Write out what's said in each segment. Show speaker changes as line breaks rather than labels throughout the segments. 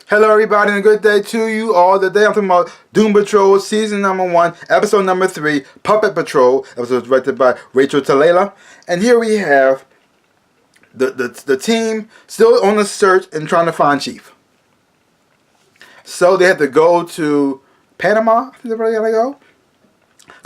Hello everybody and a good day to you all. Today I'm talking about Doom Patrol Season number 1, Episode number 3, Puppet Patrol. Episode directed by Rachel Talalay. And here we have the team still on the search and trying to find Chief. So they have to go to Panama. I think they're really going to go.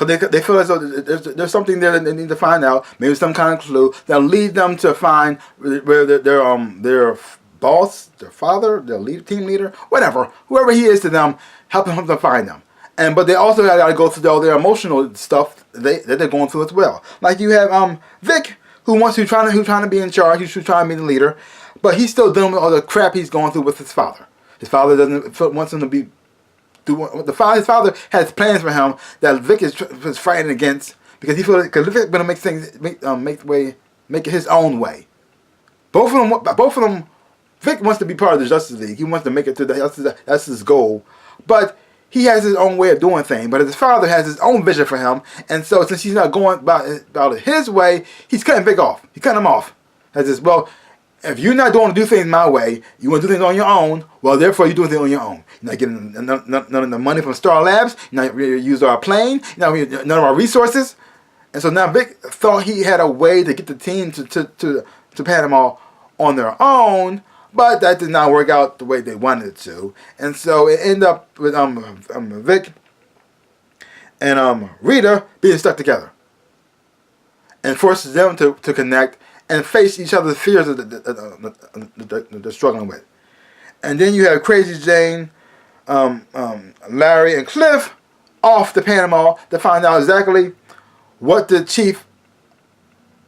Because they feel as though there's something there that they need to find out. Maybe some kind of clue that'll lead them to find where their boss, their father, their team leader, whatever, whoever he is to them, helping them to find them. But they also got to go through all their emotional stuff that they're going through as well. Like you have Vic, who's trying to be in charge, who's trying to be the leader, but he's still dealing with all the crap he's going through with his father. His father wants him to be. His father has plans for him that Vic is fighting against because he feels because Vic going to make things make it his own way. Both of them. Vic wants to be part of the Justice League. He wants to make it to that's his goal. But he has his own way of doing things. But his father has his own vision for him. And so since he's not going about it his way, he's cutting Vic off. He's cutting him off. As this, well, if you're not going to do things my way, you want to do things on your own, well, therefore you're doing things on your own. You're not getting none of the money from Star Labs. You're not using our plane. You're not none of our resources. And so now Vic thought he had a way to get the team to Panama on their own. But that did not work out the way they wanted it to. And so it ended up with Vic and Rita being stuck together. And forces them to connect and face each other's fears that they're struggling with. And then you have Crazy Jane, Larry, and Cliff off to Panama to find out exactly what the Chief,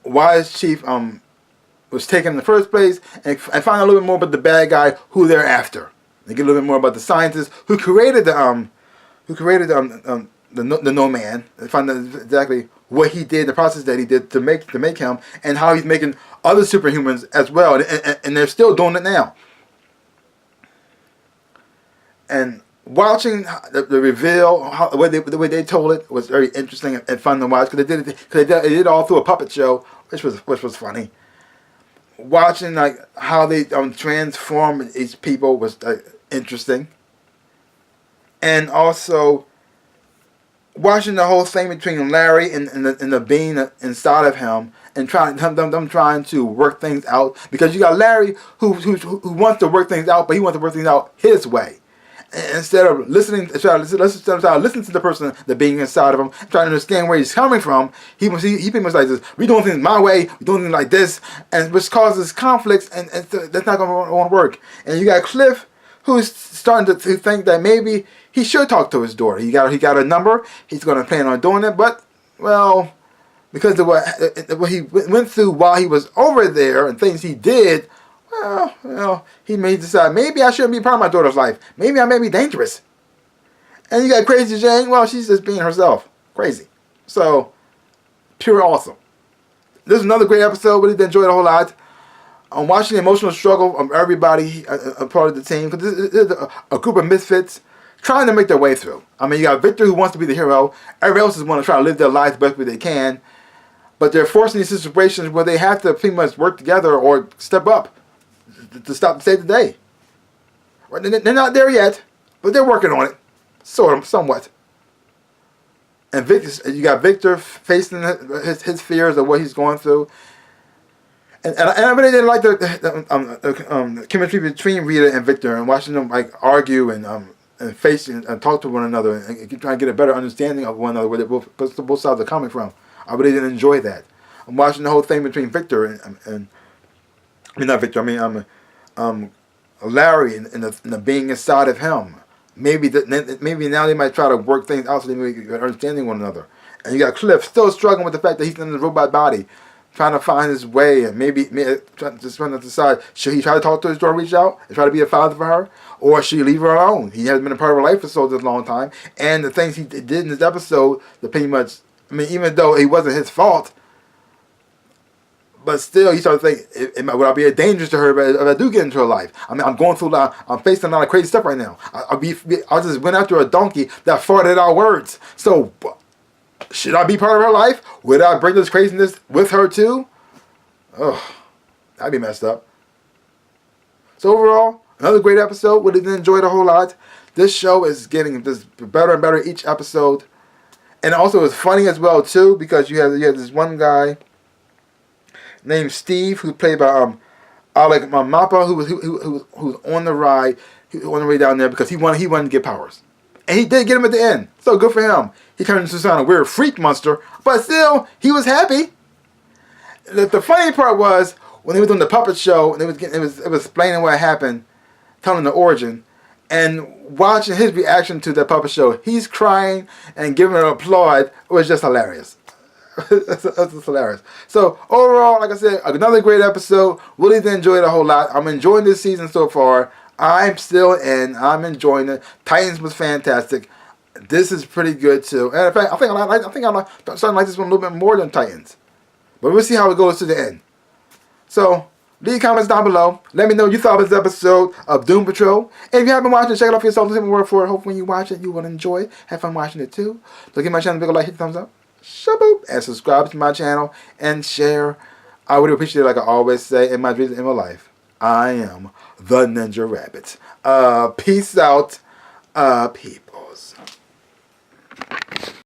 why is Chief was taken in the first place, and find out a little bit more about the bad guy who they're after. They get a little bit more about the scientist who created the No Man, and find out exactly what he did, the process that he did to make him, and how he's making other superhumans as well, and they're still doing it now. And watching the reveal, the way they told it was very interesting and fun to watch because they did it all through a puppet show, which was funny. Watching like how they transform each people was interesting, and also watching the whole thing between Larry and the being inside of him, and them trying to work things out, because you got Larry who wants to work things out, but he wants to work things out his way. Instead of listening to the person, the being inside of him, trying to understand where he's coming from, he pretty much like this. We doing things my way, we doing things like this, and which causes conflicts, and that's not going to work. And you got Cliff, who's starting to think that maybe he should talk to his daughter. He got a number. He's going to plan on doing it, but well, because of what he went through while he was over there and things he did. Well, he may decide, maybe I shouldn't be part of my daughter's life. Maybe I may be dangerous. And you got Crazy Jane, well, she's just being herself. Crazy. So, pure awesome. This is another great episode. Really enjoyed it a whole lot. I'm watching the emotional struggle of everybody, a part of the team. Because this is a group of misfits trying to make their way through. I mean, you got Victor who wants to be the hero. Everybody else is want to try to live their lives the best way they can. But they're forced in these situations where they have to pretty much work together or step up to stop to save the day. They're not there yet, but they're working on it, somewhat. And you got Victor facing his fears of what he's going through. And I really didn't like the chemistry between Rita and Victor, and watching them like argue and face and talk to one another and try to get a better understanding of one another, where both sides are coming from. I really didn't enjoy that. I'm watching the whole thing between Victor and not Victor. Larry and the being inside of him. Maybe now they might try to work things out so they may get understanding one another. And you got Cliff still struggling with the fact that he's in the robot body, trying to find his way, and maybe trying to decide, should he try to talk to his daughter, reach out, and try to be a father for her, or should he leave her alone? He hasn't been a part of her life for so long time, and the things he did in this episode, that pretty much, even though it wasn't his fault, but still, you start to think, would I be a danger to her if I do get into her life? I'm going through I'm facing a lot of crazy stuff right now. I just went after a donkey that farted out words. So, should I be part of her life? Would I bring this craziness with her too? Oh, that'd be messed up. So overall, Another great episode. Really did enjoy it a whole lot. This show is getting just better and better each episode. And also it was funny as well too, because you had this one guy named Steve who played by Alec Mappa, who was on the ride, on the way down there because he wanted to get powers, and he did get him at the end. So good for him. He turned into some weird freak monster, but still he was happy. The funny part was when he was on the puppet show and it was explaining what happened, telling the origin, and watching his reaction to the puppet show. He's crying and giving an applaud. It was just hilarious. That's hilarious. So overall, like I said, another great episode. Really did enjoy it a whole lot. I'm enjoying this season so far. I'm still in. I'm enjoying it. Titans was fantastic. This is pretty good too. And in fact, I think I'm starting to like this one a little bit more than Titans. But we'll see how it goes to the end. So leave comments down below. Let me know what you thought of this episode of Doom Patrol. And if you haven't watched it, check it out for yourself. Listen word for it. Hopefully when you watch it, you will enjoy it. Have fun watching it too. So give my channel a big like, hit the thumbs up. Shaboop, and subscribe to my channel and share. I would appreciate it, like I always say in my dreams and in my life. I am the Ninja Rabbit. Peace out, peoples.